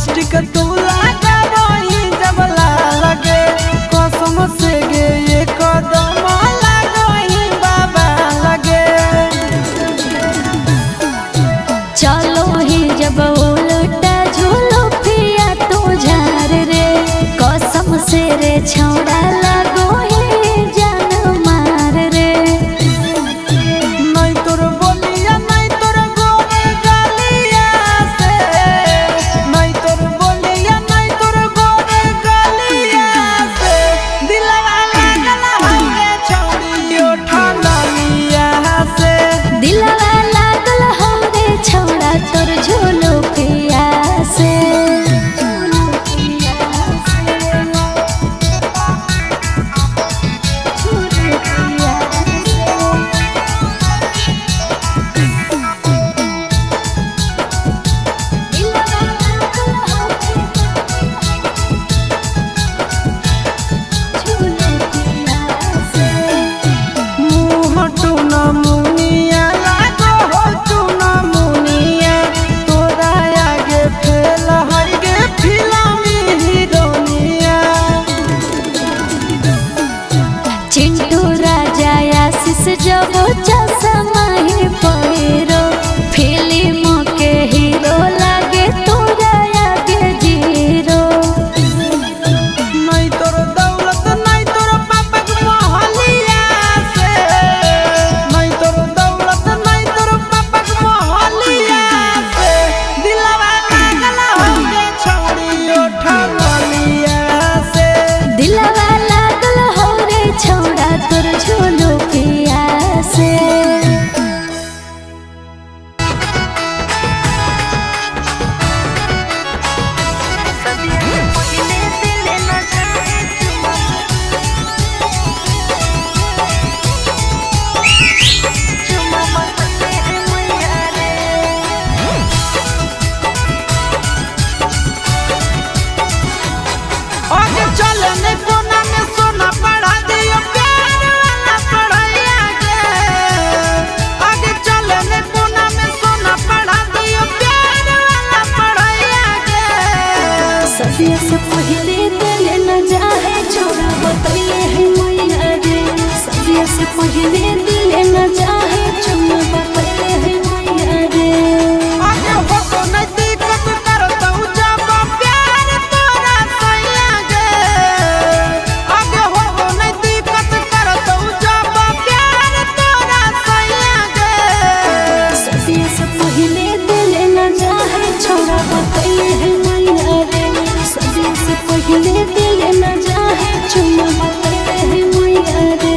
Lipstick तू लगा वही जब लगे कसम से गे ये कदम लगा वही बाबा लगे। चलो ही जब उल्टा झूलो पिया तू झार रे कसम से रे छौड़ा लगो ही जान मार रे। नहीं तोर बोलिया नहीं तोर गोर गालिया से, नहीं तोर बोलिया नहीं तोर गोर गालिया से दिलवा लागल हवे छौड़ी ओठा लालिया से। दिलवा लागल हमरे छौड़ा तोर झूलो पिया से। चिंटू राजा आशीष जब चश्मा ही पहिरो फिल्म के हीरो लागे तोरा आगे जीरो। नहीं तोर दौलत नहीं तोर पापा के मोहलिया से, नहीं तोर दौलत नहीं तोर पापा के मोहलिया से दिलवा लागल हवे छौड़ी ओठा लालिया से। दिलवा लागल हो रे छौड़ा तोर झूलो पिया से। आगे चलने कोना में सोना पढ़ा दियो प्यार वाला पढ़ाइया गे। आगे चलने कोना में सोना पढ़ा दियो प्यार वाला पढ़ाइया गे। सदिया से पहले दिल न जाए छोड़ा बतैले है मैया रे। सदिया से पहले दिल न जाए छोड़ा बतैले है मैया रे। आगे हो तो नहीं दिक्कत करता हूँ जब प्यार तोरा सैया गे। आगे हो तो नहीं दिक्कत करता हूँ जब प्यार तोरा सैया गे। सदिया से पहले दिल न जाए छोड़ा बतैले है मैया रे। सदिया से पहले दिल न जाए छोड़ा बतैले है मैया रे।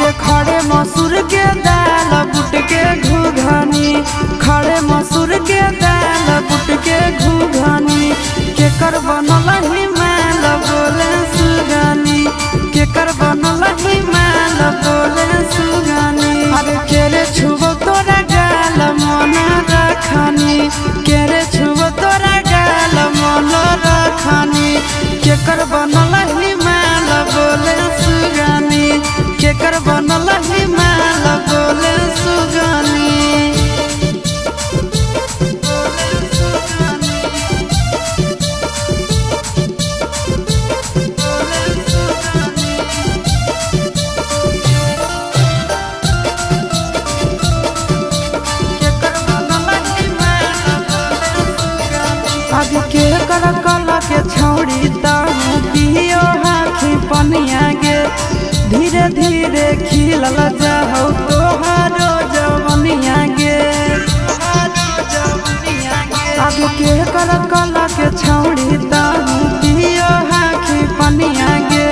अरे खड़े मसूर के दाल बुट के घुघनी, खड़े मसूर के दाल बुट के घुघनी, केकर बनल हिमाल बोले सुगनी, केकर बनल हिमाल बोले सुगनी। अरे केरे छुबो तोरा गाल मन रखनी, केरे छुबो तोरा गाल मन रखनी, केकर बनल हिमाल बोले सुगनी, केकर बनल हिमाल बोले सुगनी। आगे के कर कला के छौड़ी ताहू पियो हाथी पनिया गे, धीरे धीरे खिलल जाहौ तोहारो जवनिया गे। आगे के कर कला के छौड़ी ताहू पियो हाथी पनिया गे,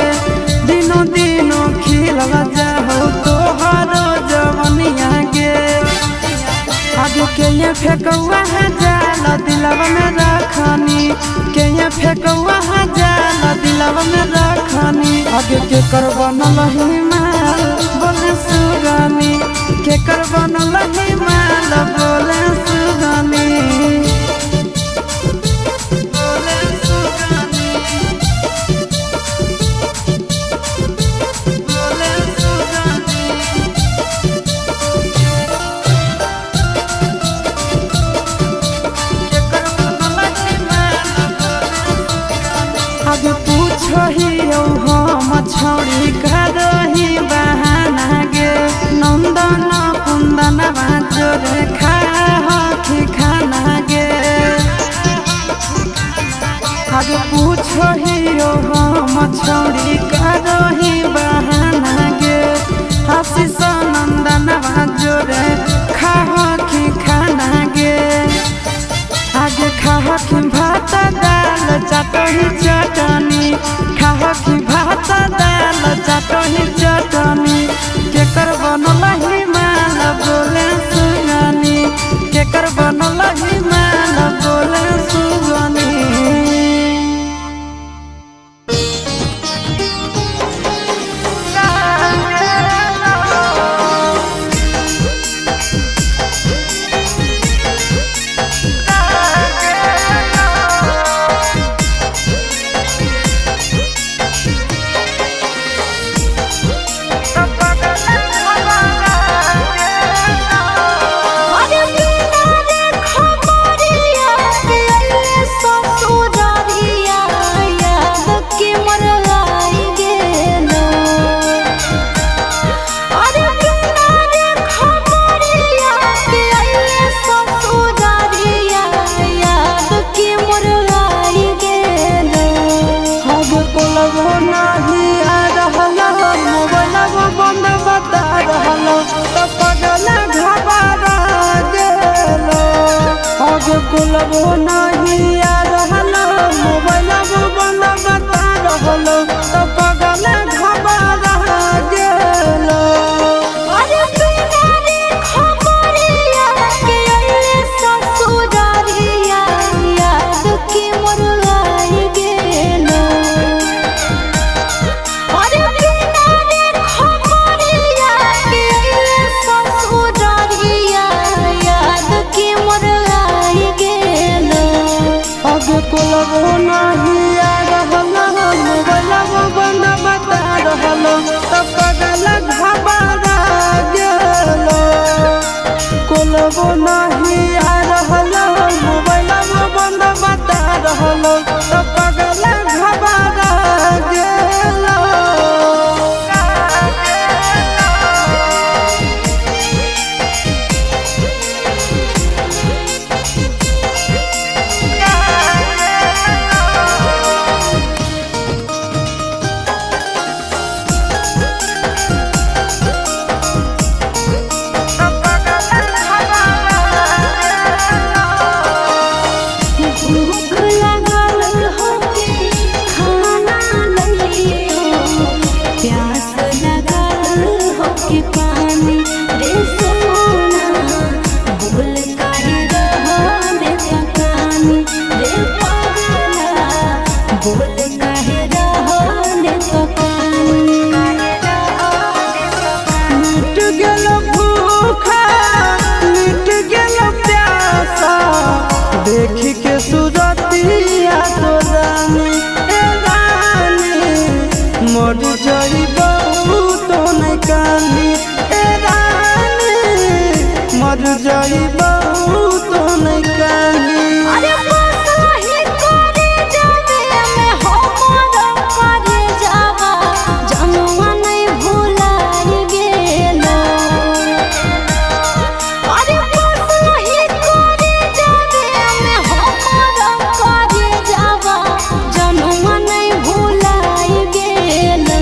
दिनों दिनों खिलल जाहौ तोहारो जवनिया गे। आगे के ये फेकौआ जाल दिलवा में रखनी, के ये फेकौआ जाल दिलवा में रखनी। आगे के कर बनल हिमाल बोले सुगनी, के कर बनल हिमाल बोले सुगनी। आगे पूछो ही हम छौड़ी करही बहाना गे, नंदन कुंदन जोरे खाही खाना गे। आगे पूछो ही हम छौड़ी करही बहाना गे, आशीष नंदन जोरे खाही खाना गे। आगे खाही भात दाल चटनी चटनी, खाही भात दाल चटनी चटनी, केकर बनल हिमाल बोले सुगनी, केकर बनल हिमाल बोले सुगनी। कुलबो नहीं आ रहलो मोबाइल बंद बता रहलो, तो पगल घबरा गेलो। अरे बिना रे खबरिया के अइले ससुरारिया, याद के मोर आई गेलो। अरे बिना रे खबरिया के अइले ससुरारिया, याद के मोर आई गेलो। आगे कुलबो नहीं आ रहलो मोबाइल बंद बता रहलो, तो पगल घबरा गेलो। कुलबो नहीं आ रहलो मोबाइल बंद बता रहलो, तो पगल घबरा गेलो। मर जाइबा तो नहीं कही। अरे बसही करे जावे में हमर करे जावा जनुआ नहीं भुलाई गेलो। अरे बसही करे जावे में हमर करे जावा जनुआ नहीं भुलाई गेलो।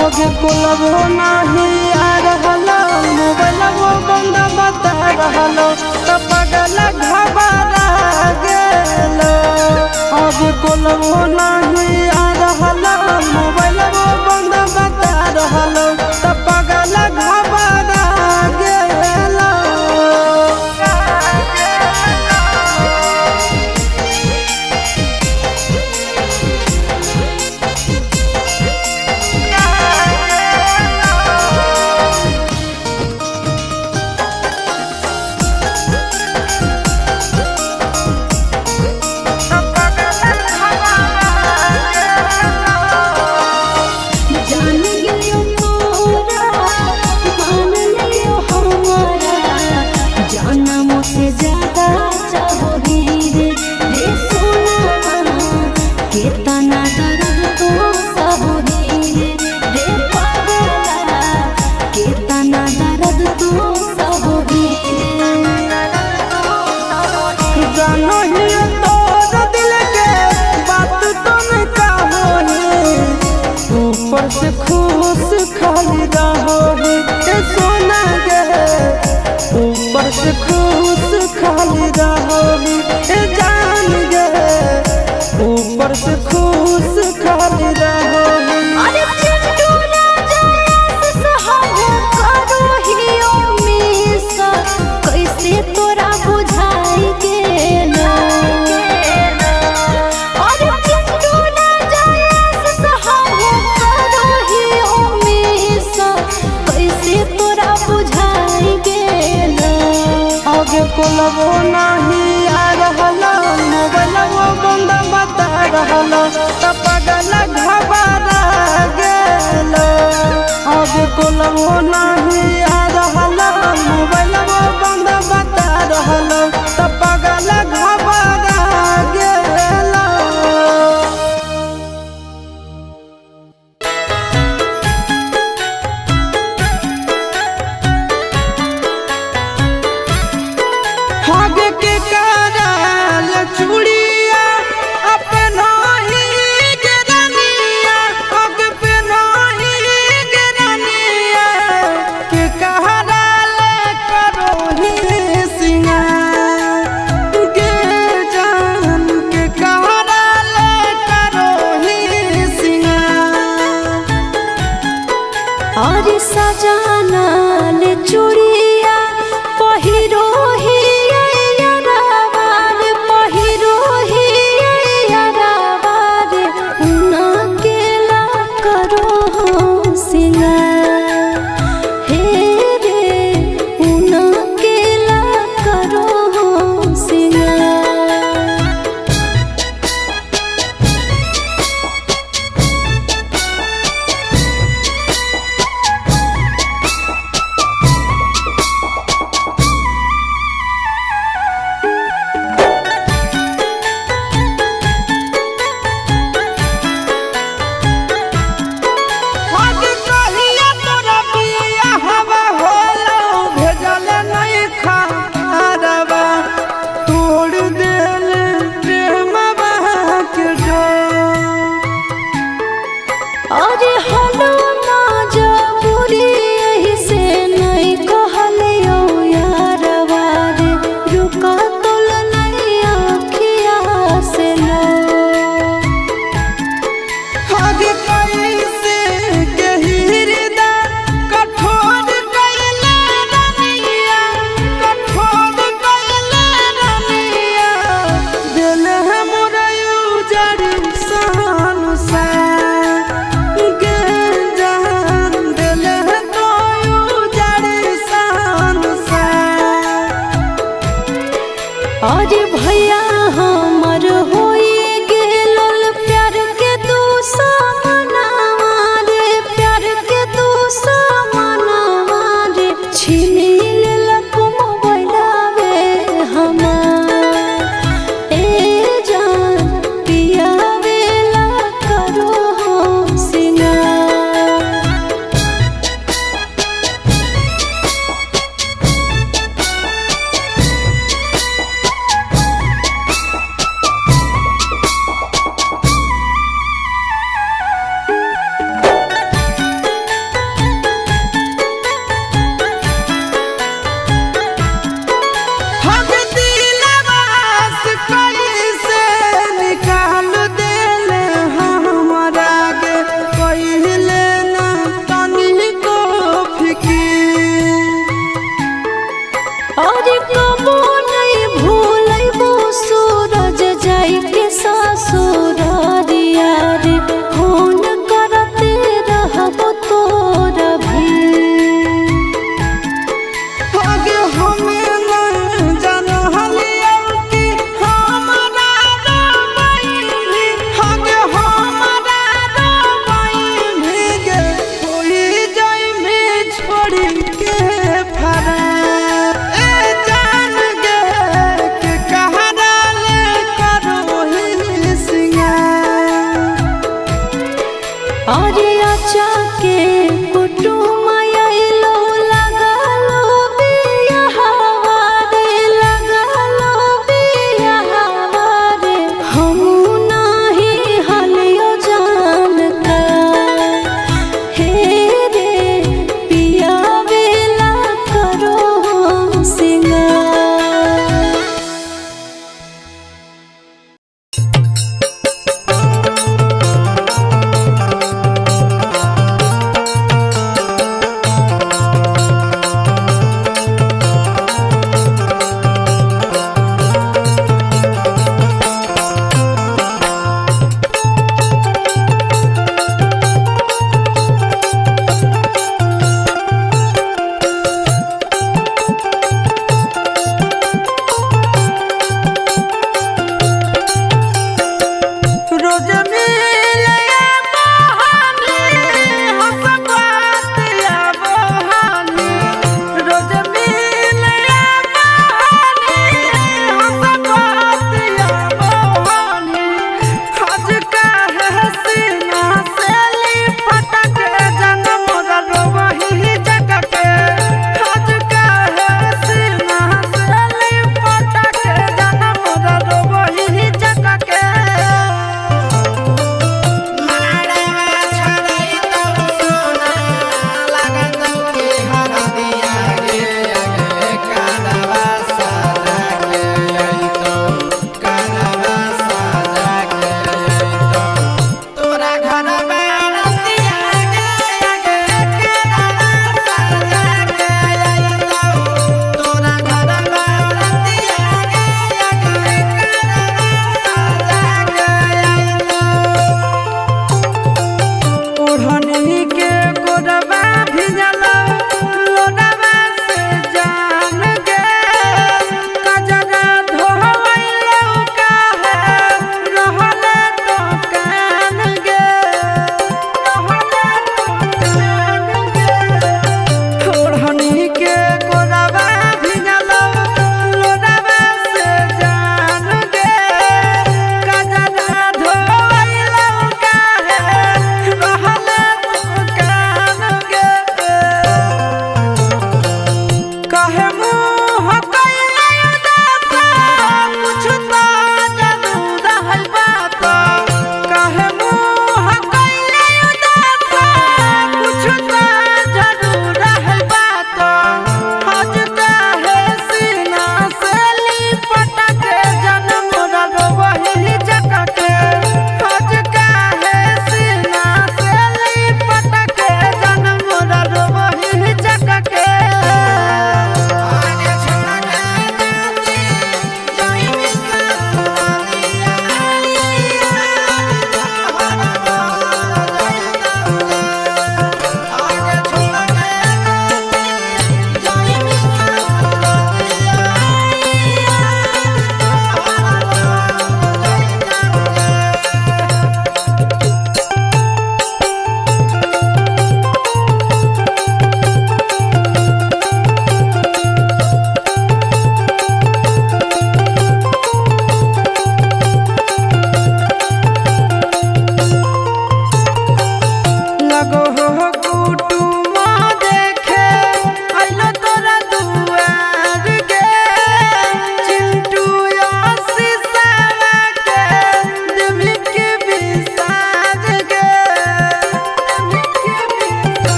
आगे कोलबो नहीं आ रहलो मोबाइलबो बंद बता रहलो तो पगल घबरा गेलो। आगे कोलबो नहीं आ रहलो मोबाइलबो बंद बता रहलो तो पगल घबरा गेलो। जान गेलियो तोरा मान लियो हमारा जनम से ज्यादा चाहोगी रे सोना कितना दर्द तो सहोगी रे पागला कितना दर्द तो सहोगी। जानो ही तोर दिल के बात तो नहीं कहोही ऊपर से खुश खाली रहोही ए सोना गे ऊपर से खुश खाली रहोही ए जान गे ऊपर से खुश खाली रहोही। अरे चिंटू राजा सहारा करो हियो मिसा कैसे तोरा बुझाई गेलो। अरे चिंटू राजा सहारा करो हियो मिसा कैसे तोरा बुझाई गेलो। आगे कोलबो नहीं आ रहलो मोबाइलबो बंद बता रहलो तो पगल घबरा गेलो। आगे कोलबो नहीं आ रहलो मोबाइलबो बंद बता रहलो तो पगल घबरा गेलो। आगे के कराल चूड़िया अपना ही गिरनिया आगे पे नहीं गिरनिया के कहराल करो ही सिंगार गे जान के कहराल करो ही सिंगार। अरे सजाना ले चूड़िया पहिरो ही यारावार पहिरो ही यारावार उना केला करो हो सिंगार हे रे उना केला करो हो सिंगार। आगे कहिया तोरा बिया हवा होलो भेजल नहीं खारवा तोड़ देल प्रेमवा के डोर। अरे हलो ना जबूरी यही से नहीं कहलियो यारवा रे रुका तोल नहीं आखिया से लो। आगे कैसे के हृदय कठोर कैले रनिया कठोर कैले रनिया दिल है मोरा उजड़ सहन सा गे जान दिल है तो उजड़ सहन सा। अरे भैया हमर होई गेलोल प्यार के तू सामनावा रे प्यार के तू सामनावा रे छीन लेलक मोबाइल और को